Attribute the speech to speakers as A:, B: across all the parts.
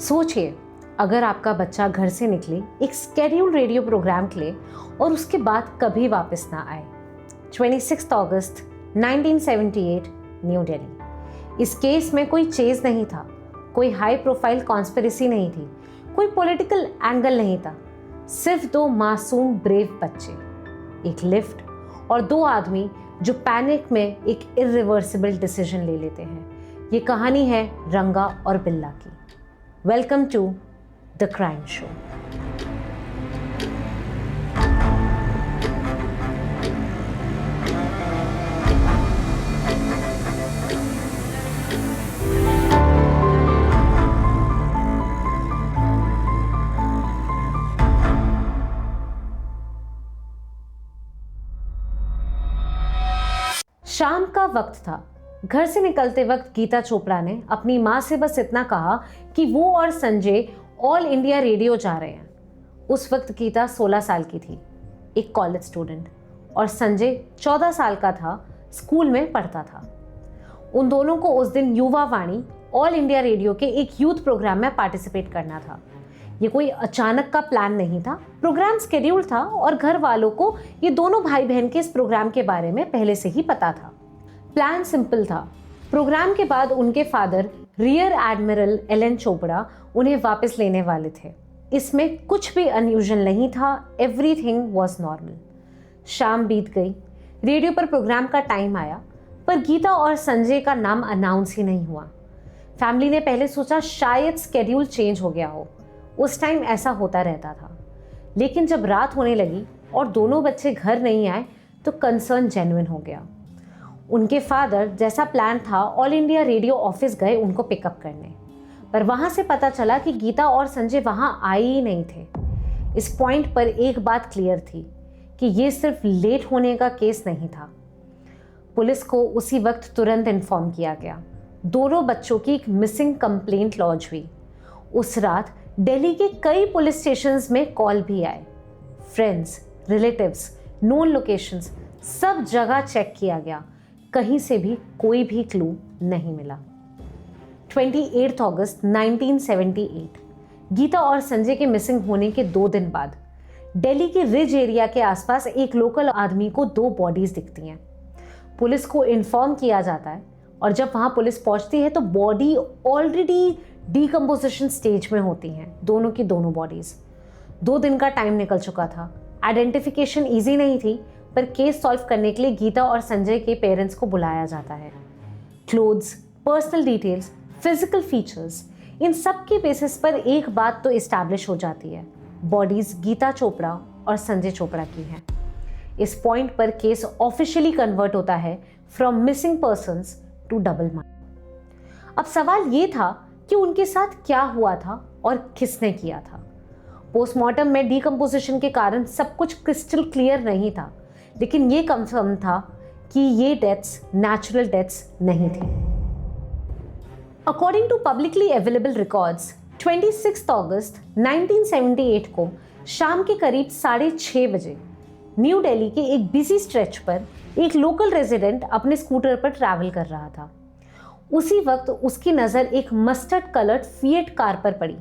A: सोचिए, अगर आपका बच्चा घर से निकले, एक स्केड्यूल रेडियो प्रोग्राम के लिए और उसके बाद कभी वापस ना आए। 26 अगस्त 1978, न्यू दिल्ली। इस केस में कोई चेज नहीं था, कोई हाई प्रोफाइल कॉन्स्पिरेसी नहीं थी, कोई पॉलिटिकल एंगल नहीं था। सिर्फ दो मासूम ब्रेव बच्चे, एक लिफ्ट और दो आदमी जो पैनिक में एक इरिवर्सिबल डिसीजन ले लेते हैं। ये कहानी है रंगा और बिल्ला की। Welcome to the crime show. शाम का वक्त था। घर से निकलते वक्त गीता चोपड़ा ने अपनी माँ से बस इतना कहा कि वो और संजय ऑल इंडिया रेडियो जा रहे हैं। उस वक्त गीता 16 साल की थी, एक कॉलेज स्टूडेंट, और संजय 14 साल का था, स्कूल में पढ़ता था। उन दोनों को उस दिन युवा वाणी ऑल इंडिया रेडियो के एक यूथ प्रोग्राम में पार्टिसिपेट करना था। ये कोई अचानक का प्लान नहीं था, प्रोग्राम स्केड्यूल था और घर वालों को ये दोनों भाई बहन के इस प्रोग्राम के बारे में पहले से ही पता था। प्लान सिंपल था। प्रोग्राम के बाद उनके father rear admiral Alan Chopra उन्हें वापस लेने वाले थे। इसमें कुछ भी अनयूजुअल नहीं था, एवरीथिंग वाज नॉर्मल। शाम बीत गई, रेडियो पर प्रोग्राम का टाइम आया, पर गीता और संजय का नाम अनाउंस ही नहीं हुआ। फैमिली ने पहले सोचा शायद स्केड्यूल चेंज हो गया हो, उस टाइम ऐसा होता रहता था। लेकिन जब रात होने लगी और दोनों बच्चे घर नहीं आए तो कंसर्न जेन्युइन हो गया। उनके फादर जैसा प्लान था ऑल इंडिया रेडियो ऑफिस गए उनको पिकअप करने, पर वहाँ से पता चला कि गीता और संजय वहाँ आए ही नहीं थे। इस पॉइंट पर एक बात क्लियर थी कि ये सिर्फ लेट होने का केस नहीं था। पुलिस को उसी वक्त तुरंत इन्फॉर्म किया गया। दोनों बच्चों की एक मिसिंग कंप्लेंट लॉन्च हुई। उस रात दिल्ली के कई पुलिस स्टेशंस में कॉल भी आए। फ्रेंड्स, रिलेटिव्स, नोन लोकेशंस, सब जगह चेक किया गया, कहीं से भी कोई भी क्लू नहीं मिला। 28 अगस्त 1978, गीता और संजय के मिसिंग होने के 2 दिन बाद दिल्ली के रिज एरिया के आसपास एक लोकल आदमी को 2 बॉडीज दिखती हैं। पुलिस को इन्फॉर्म किया जाता है और जब वहां पुलिस पहुंचती है तो बॉडी ऑलरेडी डीकम्पोजिशन स्टेज में होती हैं, दोनों की दोनों बॉडीज। 2 दिन का टाइम निकल चुका था। आइडेंटिफिकेशन ईजी नहीं थी, पर केस सॉल्व करने के लिए गीता और संजय के पेरेंट्स को बुलाया जाता है। Clothes, personal details, physical features, इन सब के बेसिस पर एक बात तो इस्टेब्लिश हो जाती है, बॉडीज गीता चोपड़ा और संजय चोपड़ा की हैं। इस पॉइंट पर केस ऑफिशियली कन्वर्ट होता है from missing persons to double murder. अब सवाल ये था कि उनके साथ क्या हुआ था और किसने किया था। पोस्टमार्टम में डीकम्पोजिशन के कारण सब कुछ क्रिस्टल क्लियर नहीं था, लेकिन ये कंफर्म था कि ये डेथ्स नेचुरल डेथ्स नहीं थी। According to publicly available records, 26 अगस्त 1978 को शाम के करीब 6:30 बजे न्यू दिल्ली के एक बिजी स्ट्रेच पर एक लोकल रेजिडेंट अपने स्कूटर पर ट्रैवल कर रहा था। उसी वक्त उसकी नज़र एक मस्टर्ड कलर्ड फिएट कार पर पड़ी।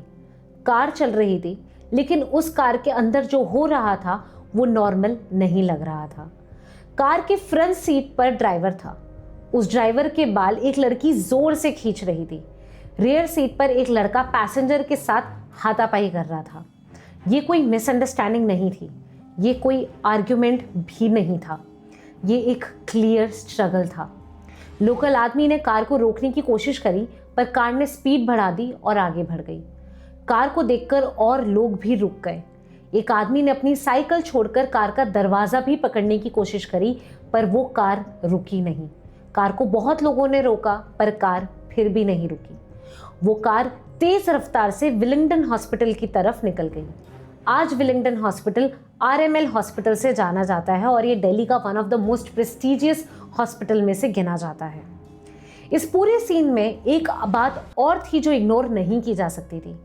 A: कार चल रही थी, लेकिन उस कार के अंदर जो हो रहा था वो नॉर्मल नहीं लग रहा था। कार के फ्रंट सीट पर ड्राइवर था। उस ड्राइवर के बाल एक लड़की जोर से खींच रही थी। रियर सीट पर एक लड़का पैसेंजर के साथ हाथापाई कर रहा था। ये कोई मिसअंडरस्टैंडिंग नहीं थी, ये कोई आर्ग्यूमेंट भी नहीं था, ये एक क्लियर स्ट्रगल था। लोकल आदमी ने कार को रोकने की कोशिश करी, पर कार ने स्पीड बढ़ा दी और आगे बढ़ गई। कार को देखकर और लोग भी रुक गए। एक आदमी ने अपनी साइकिल छोड़कर कार का दरवाजा भी पकड़ने की कोशिश करी, पर वो कार रुकी नहीं। कार को बहुत लोगों ने रोका, पर कार फिर भी नहीं रुकी। वो कार तेज रफ्तार से विलिंगडन हॉस्पिटल की तरफ निकल गई। आज विलिंगडन हॉस्पिटल RML हॉस्पिटल से जाना जाता है और ये दिल्ली का one of the most prestigious hospital में से गिना जाता है। इस पूरे सीन में एक बात और थी जो इग्नोर नहीं की जा सकती थी।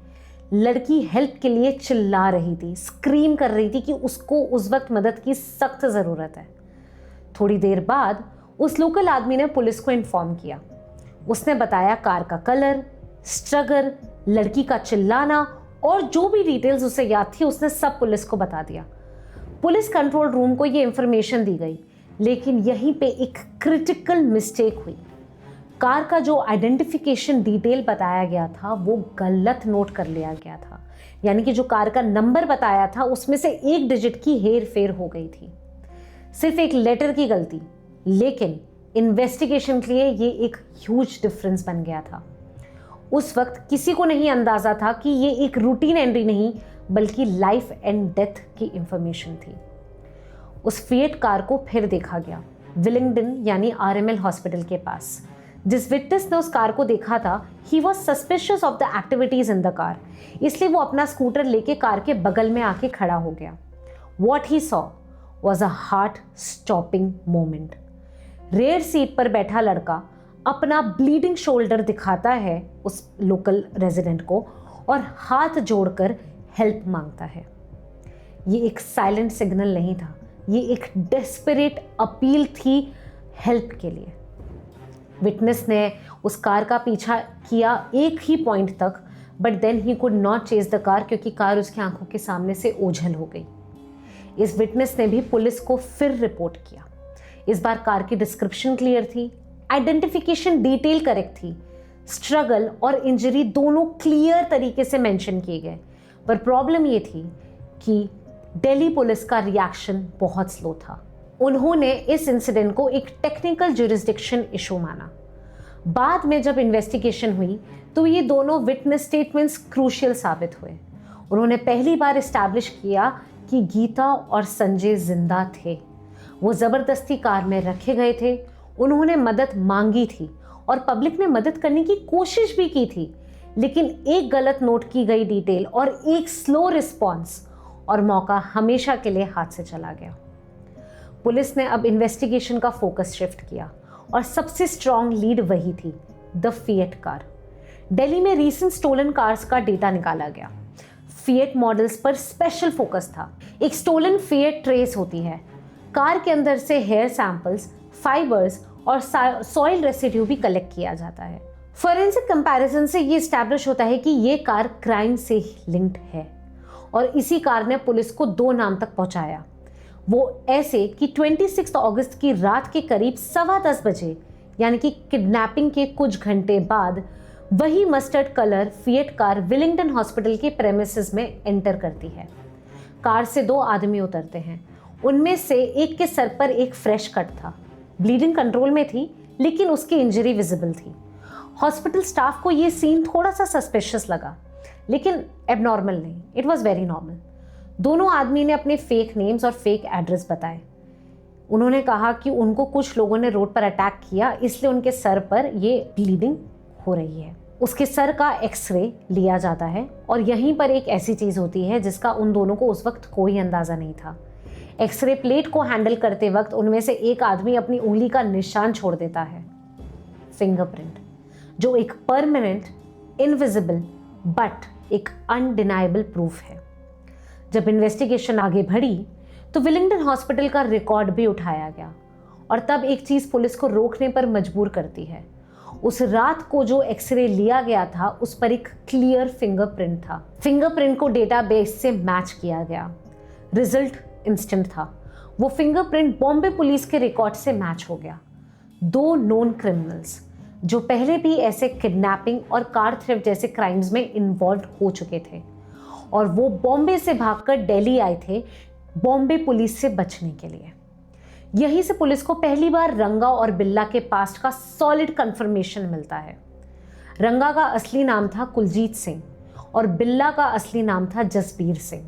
A: लड़की हेल्प के लिए चिल्ला रही थी, स्क्रीम कर रही थी कि उसको उस वक्त मदद की सख्त ज़रूरत है। थोड़ी देर बाद उस लोकल आदमी ने पुलिस को इन्फॉर्म किया। उसने बताया कार का कलर, स्ट्रगल, लड़की का चिल्लाना और जो भी डिटेल्स उसे याद थी उसने सब पुलिस को बता दिया। पुलिस कंट्रोल रूम को ये इंफॉर्मेशन दी गई, लेकिन यहीं पे एक क्रिटिकल मिस्टेक हुई। कार का जो आइडेंटिफिकेशन डिटेल बताया गया था वो गलत नोट कर लिया गया था, यानी कि जो कार का नंबर बताया था उसमें से एक डिजिट की हेर फेर हो गई थी। सिर्फ एक लेटर की गलती, लेकिन इन्वेस्टिगेशन के लिए ये एक ह्यूज डिफरेंस बन गया था। उस वक्त किसी को नहीं अंदाजा था कि ये एक रूटीन एंट्री नहीं बल्कि लाइफ एंड डेथ की इंफॉर्मेशन थी। उस फिएट कार को फिर देखा गया विलिंगडन यानी आरएमएल हॉस्पिटल के पास। जिस विटनेस ने उस कार को देखा था, he was suspicious of the activities in the car, इसलिए वो अपना स्कूटर लेके कार के बगल में आके खड़ा हो गया। What he saw was a heart stopping moment. Rare seat पर बैठा लड़का अपना ब्लीडिंग शोल्डर दिखाता है उस लोकल रेजिडेंट को और हाथ जोड़कर हेल्प मांगता है। ये एक साइलेंट सिग्नल नहीं था, ये एक डेस्परेट अपील थी हेल्प के लिए। विटनेस ने उस कार का पीछा किया एक ही पॉइंट तक, but then he could not chase the car क्योंकि कार उसकी आंखों के सामने से ओझल हो गई। इस विटनेस ने भी पुलिस को फिर रिपोर्ट किया। इस बार कार की डिस्क्रिप्शन क्लियर थी, आइडेंटिफिकेशन डिटेल करेक्ट थी, स्ट्रगल और इंजरी दोनों क्लियर तरीके से मेंशन किए गए। पर प्रॉब्लम ये थी कि दिल्ली पुलिस का रिएक्शन बहुत स्लो था। उन्होंने इस इंसिडेंट को एक टेक्निकल ज्यूरिसडिक्शन इशू माना। बाद में जब इन्वेस्टिगेशन हुई तो ये दोनों विटनेस स्टेटमेंट्स क्रूशियल साबित हुए। उन्होंने पहली बार एस्टैब्लिश किया कि गीता और संजय जिंदा थे। वो ज़बरदस्ती कार में रखे गए थे, उन्होंने मदद मांगी थी और पब्लिक ने मदद करने की कोशिश भी की थी, लेकिन एक गलत नोट की गई डिटेल और एक स्लो रिस्पॉन्स और मौका हमेशा के लिए हाथ से चला गया। पुलिस ने अब इन्वेस्टिगेशन का फोकस शिफ्ट किया और सबसे स्ट्रॉन्ग लीड वही थी, द फिएट कार। दिल्ली में रीसेंट स्टोलन कार्स का डेटा निकाला गया। फिएट मॉडल्स पर स्पेशल फोकस था। एक स्टोलन फिएट ट्रेस होती है, कार के अंदर से हेयर सैंपल्स, फाइबर्स और सॉइल रेसिड्यू भी कलेक्ट किया जाता है। फोरेंसिक कंपैरिजन से ये एस्टैब्लिश होता है कि ये कार क्राइम से लिंक्ड है और इसी कार ने पुलिस को 2 नाम तक पहुंचाया। वो ऐसे कि 26 अगस्त की रात के करीब 10:15 बजे, यानी कि किडनैपिंग के कुछ घंटे बाद, वही mustard colour fiat car Willingdon hospital के प्रेमिसेस में एंटर करती है। कार से 2 आदमी उतरते हैं। उनमें से एक के सर पर एक फ्रेश कट था, ब्लीडिंग कंट्रोल में थी, लेकिन उसकी इंजरी विजिबल थी। हॉस्पिटल स्टाफ को ये सीन थोड़ा सा सस्पिशियस लगा, लेकिन एबनॉर्मल नहीं, इट वॉज वेरी नॉर्मल। दोनों आदमी ने अपने फेक नेम्स और फेक एड्रेस बताए। उन्होंने कहा कि उनको कुछ लोगों ने रोड पर अटैक किया, इसलिए उनके सर पर ये ब्लीडिंग हो रही है। उसके सर का एक्सरे लिया जाता है और यहीं पर एक ऐसी चीज़ होती है जिसका उन दोनों को उस वक्त कोई अंदाज़ा नहीं था। एक्सरे प्लेट को हैंडल करते वक्त उनमें से एक आदमी अपनी उंगली का निशान छोड़ देता है, फिंगरप्रिंट, जो एक परमानेंट, इनविजिबल बट एक अनडिनाइबल प्रूफ है। जब इन्वेस्टिगेशन आगे बढ़ी तो विलिंगडन हॉस्पिटल का रिकॉर्ड भी उठाया गया और तब एक चीज़ पुलिस को रोकने पर मजबूर करती है। उस रात को जो एक्सरे लिया गया था उस पर एक क्लियर फिंगरप्रिंट था। फिंगरप्रिंट को डेटाबेस से मैच किया गया, रिजल्ट इंस्टेंट था। वो फिंगरप्रिंट बॉम्बे पुलिस के रिकॉर्ड से मैच हो गया। 2 नोन क्रिमिनल्स जो पहले भी ऐसे किडनैपिंग और कार थेफ्ट जैसे क्राइम्स में इन्वॉल्व हो चुके थे और वो बॉम्बे से भागकर दिल्ली आए थे बॉम्बे पुलिस से बचने के लिए। यहीं से पुलिस को पहली बार रंगा और बिल्ला के पास्ट का सॉलिड कंफर्मेशन मिलता है। रंगा का असली नाम था कुलजीत सिंह और बिल्ला का असली नाम था जसबीर सिंह।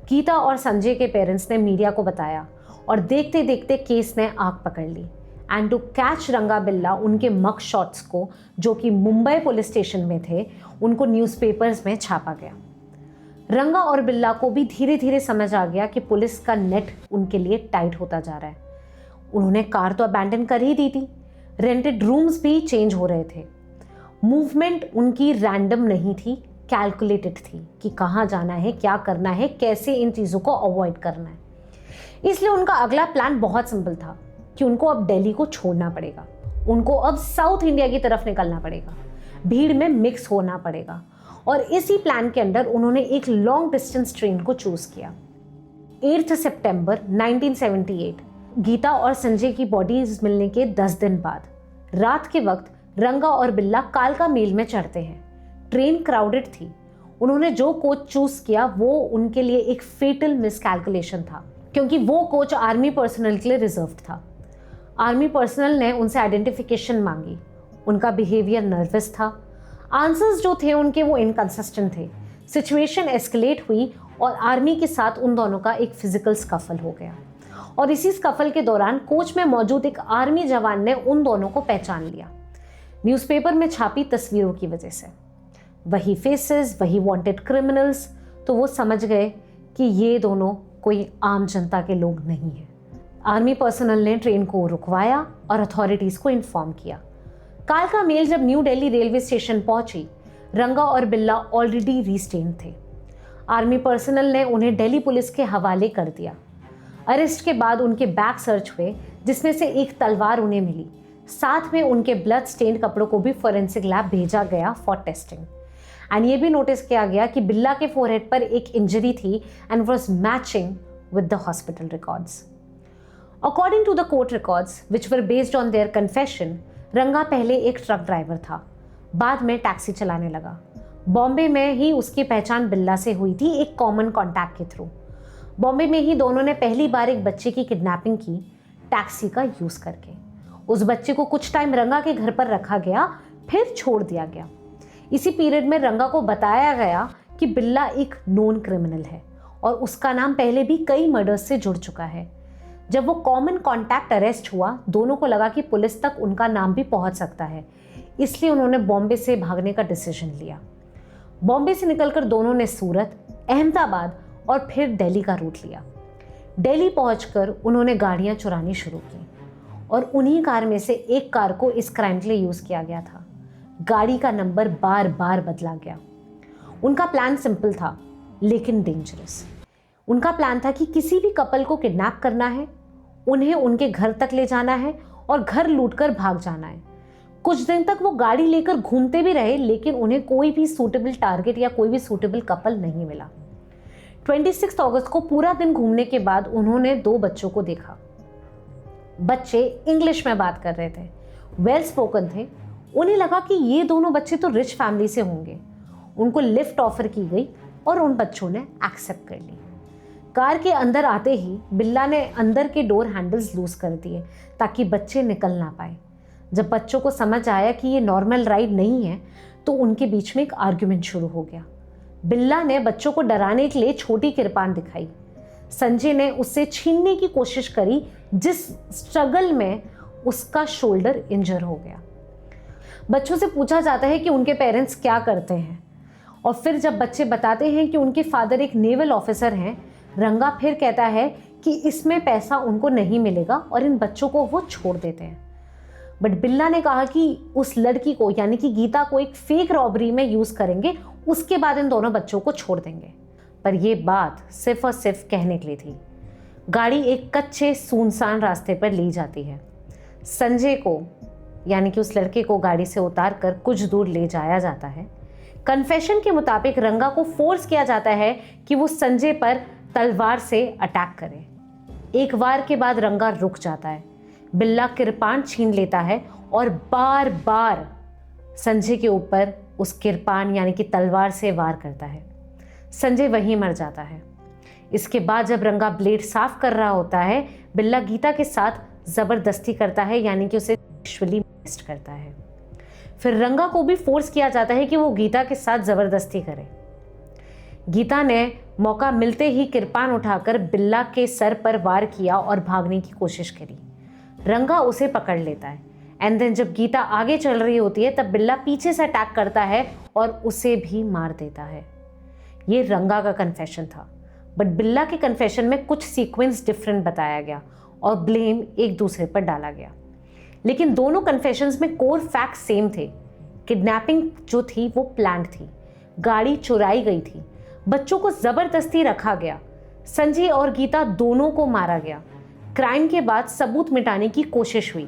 A: गीता और संजय के पेरेंट्स ने मीडिया को बताया और देखते देखते केस ने आग पकड़ ली। एंड टू कैच रंगा बिल्ला, उनके मग शॉट्स को, जो कि मुंबई पुलिस स्टेशन में थे, उनको न्यूज़पेपर्स में छापा गया। रंगा और बिल्ला को भी धीरे धीरे समझ आ गया कि पुलिस का नेट उनके लिए टाइट होता जा रहा है। उन्होंने कार तो अबैंडन कर ही दी थी, रेंटेड रूम्स भी चेंज हो रहे थे। मूवमेंट उनकी रैंडम नहीं थी, कैलकुलेटेड थी कि कहाँ जाना है, क्या करना है, कैसे इन चीज़ों को अवॉइड करना है। इसलिए उनका अगला प्लान बहुत सिंपल था कि उनको अब दिल्ली को छोड़ना पड़ेगा, उनको अब साउथ इंडिया की तरफ निकलना पड़ेगा। भीड़ में मिक्स होना पड़ेगा, और इसी प्लान के अंदर उन्होंने एक लॉन्ग डिस्टेंस ट्रेन को चूज किया। 8 सितंबर 1978 गीता और संजय की बॉडीज मिलने के 10 दिन बाद रात के वक्त रंगा और बिल्ला कालका मेल में चढ़ते हैं। ट्रेन क्राउडेड थी। उन्होंने जो कोच चूज किया वो उनके लिए एक फेटल मिसकैलकुलेशन था, क्योंकि वो कोच आर्मी पर्सनल के लिए रिजर्व था। आर्मी पर्सनल ने उनसे आइडेंटिफिकेशन मांगी। उनका बिहेवियर नर्वस था। आंसर्स जो थे उनके वो इनकंसिस्टेंट थे। सिचुएशन एस्केलेट हुई और आर्मी के साथ उन दोनों का एक फिजिकल स्कफल हो गया, और इसी स्कफल के दौरान कोच में मौजूद एक आर्मी जवान ने उन दोनों को पहचान लिया, न्यूज़पेपर में छापी तस्वीरों की वजह से। वही फेसेस, वही वांटेड क्रिमिनल्स, तो वो समझ गए कि ये दोनों कोई आम जनता के लोग नहीं हैं। आर्मी पर्सनल ने ट्रेन को रुकवाया और अथॉरिटीज़ को इन्फॉर्म किया। कालका मेल जब न्यू दिल्ली रेलवे स्टेशन पहुंची, रंगा और बिल्ला ऑलरेडी रिस्टेन्ड थे। आर्मी पर्सनल ने उन्हें दिल्ली पुलिस के हवाले कर दिया। अरेस्ट के बाद उनके बैग सर्च हुए, जिसमें से एक तलवार उन्हें मिली। साथ में उनके ब्लड स्टेन्ड कपड़ों को भी फॉरेंसिक लैब भेजा गया फॉर टेस्टिंग। एंड ये भी नोटिस किया गया कि बिल्ला के फोरहेड पर एक इंजरी थी and was matching with the hospital records. According to the court records which were based on their confession, Ranga पहले एक ट्रक ड्राइवर था, बाद में टैक्सी चलाने लगा। बॉम्बे में ही उसकी पहचान बिल्ला से हुई थी, एक कॉमन कॉन्टैक्ट के थ्रू। बॉम्बे में ही दोनों ने पहली बार एक बच्चे की किडनैपिंग की, टैक्सी का यूज करके। उस बच्चे को कुछ टाइम रंगा के घर पर रखा गया, फिर छोड़ दिया गया। इसी पीरियड में रंगा को बताया गया कि बिल्ला एक नोन क्रिमिनल है और उसका नाम पहले भी कई मर्डर्स से जुड़ चुका है। जब वो कॉमन कॉन्टैक्ट अरेस्ट हुआ, दोनों को लगा कि पुलिस तक उनका नाम भी पहुंच सकता है, इसलिए उन्होंने बॉम्बे से भागने का डिसीजन लिया। बॉम्बे से निकलकर दोनों ने सूरत, अहमदाबाद और फिर दिल्ली का रूट लिया। दिल्ली पहुंचकर उन्होंने गाड़ियां चुरानी शुरू की, और उन्हीं कार में से एक कार को इस क्राइम के लिए यूज़ किया गया था। गाड़ी का नंबर बार बार बदला गया। उनका प्लान सिंपल था लेकिन डेंजरस। उनका प्लान था कि किसी भी कपल को किडनैप करना है, उन्हें उनके घर तक ले जाना है और घर लूटकर भाग जाना है। कुछ दिन तक वो गाड़ी लेकर घूमते भी रहे, लेकिन उन्हें कोई भी सूटेबल टारगेट या कोई भी सूटेबल कपल नहीं मिला। 26 अगस्त को पूरा दिन घूमने के बाद उन्होंने 2 बच्चों को देखा। बच्चे इंग्लिश में बात कर रहे थे, वेल स्पोकन थे। उन्हें लगा कि ये दोनों बच्चे तो रिच फैमिली से होंगे। उनको लिफ्ट ऑफर की गई और उन बच्चों ने एक्सेप्ट कर ली। कार के अंदर आते ही बिल्ला ने अंदर के डोर हैंडल्स लूज कर दिए ताकि बच्चे निकल ना पाए। जब बच्चों को समझ आया कि ये नॉर्मल राइड नहीं है, तो उनके बीच में एक आर्ग्यूमेंट शुरू हो गया। बिल्ला ने बच्चों को डराने के लिए छोटी किरपान दिखाई। संजय ने उससे छीनने की कोशिश करी, जिस स्ट्रगल में उसका शोल्डर इंजर हो गया। बच्चों से पूछा जाता है कि उनके पेरेंट्स क्या करते हैं, और फिर जब बच्चे बताते हैं कि उनके फादर एक नेवल ऑफिसर हैं, रंगा फिर कहता है कि इसमें पैसा उनको नहीं मिलेगा और इन बच्चों को वो छोड़ देते हैं। बट बिल्ला ने कहा कि उस लड़की को यानी कि गीता को एक फेक रॉबरी में यूज़ करेंगे, उसके बाद इन दोनों बच्चों को छोड़ देंगे। पर यह बात सिर्फ और सिर्फ कहने के लिए थी। गाड़ी एक कच्चे सुनसान रास्ते पर ली जाती है। संजय को यानी कि उस लड़के को गाड़ी से उतार कर कुछ दूर ले जाया जाता है। कन्फेशन के मुताबिक रंगा को फोर्स किया जाता है कि वो संजय पर तलवार से अटैक करे। एक वार के बाद रंगा रुक जाता है। बिल्ला किरपान छीन लेता है और बार बार संजय के ऊपर उस किरपान यानी कि तलवार से वार करता है। संजय वहीं मर जाता है। इसके बाद जब रंगा ब्लेड साफ कर रहा होता है, बिल्ला गीता के साथ जबरदस्ती करता है यानी कि उसे सेक्सुअली मोलेस्ट करता है। फिर रंगा को भी फोर्स किया जाता है कि वो गीता के साथ जबरदस्ती करे। गीता ने मौका मिलते ही किरपान उठाकर बिल्ला के सर पर वार किया और भागने की कोशिश करी। रंगा उसे पकड़ लेता है एंड देन जब गीता आगे चल रही होती है तब बिल्ला पीछे से अटैक करता है और उसे भी मार देता है। ये रंगा का कन्फेशन था, बट बिल्ला के कन्फेशन में कुछ सीक्वेंस डिफरेंट बताया गया और ब्लेम एक दूसरे पर डाला गया। लेकिन दोनों कन्फेशंस में कोर फैक्ट सेम थे। किडनैपिंग जो थी वो प्लान्ड थी, गाड़ी चुराई गई थी, बच्चों को जबरदस्ती रखा गया, संजय और गीता दोनों को मारा गया। क्राइम के बाद सबूत मिटाने की कोशिश हुई।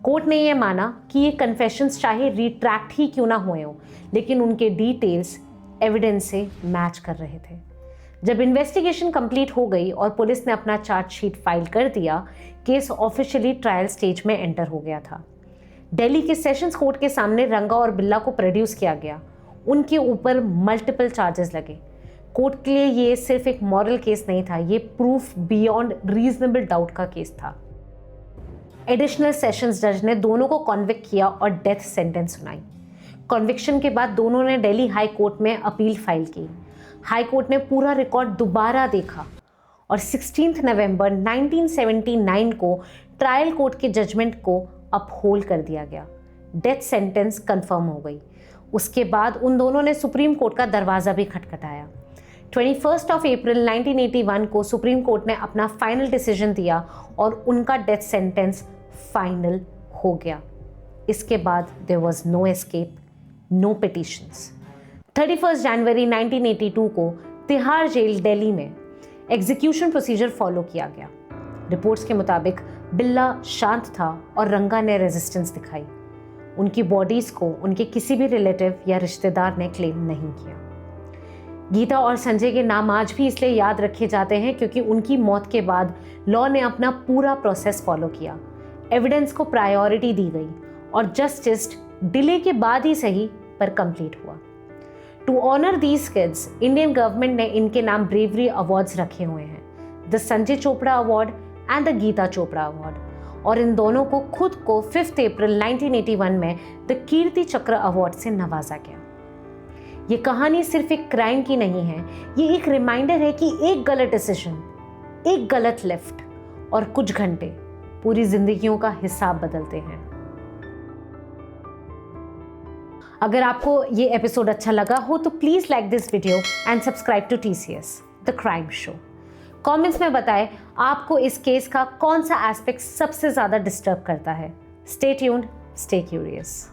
A: कोर्ट ने यह माना कि ये कन्फेशंस चाहे रिट्रैक्ट ही क्यों ना हुए हों, लेकिन उनके डिटेल्स एविडेंस से मैच कर रहे थे। जब इन्वेस्टिगेशन कंप्लीट हो गई और पुलिस ने अपना चार्जशीट फाइल कर दिया, केस ऑफिशियली ट्रायल स्टेज में एंटर हो गया था। दिल्ली के सेशंस कोर्ट के सामने रंगा और बिल्ला को प्रोड्यूस किया गया। उनके ऊपर मल्टीपल चार्जेस लगे। कोर्ट के लिए ये सिर्फ एक मॉरल केस नहीं था, ये प्रूफ बियॉन्ड रीजनेबल डाउट का केस था। एडिशनल सेशंस जज ने दोनों को कॉन्विक्ट किया और डेथ सेंटेंस सुनाई। कॉन्विक्शन के बाद दोनों ने दिल्ली हाई कोर्ट में अपील फाइल की। हाई कोर्ट ने पूरा रिकॉर्ड दोबारा देखा और 16 नवंबर 1979 को ट्रायल कोर्ट के जजमेंट को अपहोल्ड कर दिया गया। डेथ सेंटेंस कंफर्म हो गई। उसके बाद उन दोनों ने सुप्रीम कोर्ट का दरवाज़ा भी खटखटाया। 21 अप्रैल 1981 को सुप्रीम कोर्ट ने अपना फाइनल डिसीजन दिया और उनका डेथ सेंटेंस फाइनल हो गया। इसके बाद there was no escape, no petitions. 31 जनवरी 1982 को तिहाड़ जेल दिल्ली में एग्जीक्यूशन प्रोसीजर फॉलो किया गया। रिपोर्ट्स के मुताबिक बिल्ला शांत था और रंगा ने रेजिस्टेंस दिखाई। उनकी बॉडीज को उनके किसी भी रिलेटिव या रिश्तेदार ने क्लेम नहीं किया। गीता और संजय के नाम आज भी इसलिए याद रखे जाते हैं क्योंकि उनकी मौत के बाद लॉ ने अपना पूरा प्रोसेस फॉलो किया। एविडेंस को प्रायोरिटी दी गई और जस्टिस डिले के बाद ही सही पर कंप्लीट हुआ। To honour these kids, Indian government ने इनके नाम ब्रेवरी अवार्ड्स रखे हुए हैं, the Sanjay Chopra award and the Geeta Chopra award. और इन दोनों को खुद को 5 अप्रैल 1981 में द कीर्ति चक्र अवार्ड से नवाजा गया। ये कहानी सिर्फ एक क्राइम की नहीं है, ये एक रिमाइंडर है कि एक गलत डिसीजन, एक गलत लेफ्ट और कुछ घंटे पूरी जिंदगियों का हिसाब बदलते हैं। अगर आपको ये एपिसोड अच्छा लगा हो तो please like this video and subscribe to TCS the crime show. Comments में बताएं आपको इस केस का कौन सा एस्पेक्ट सबसे ज्यादा डिस्टर्ब करता है। Stay tuned, stay curious.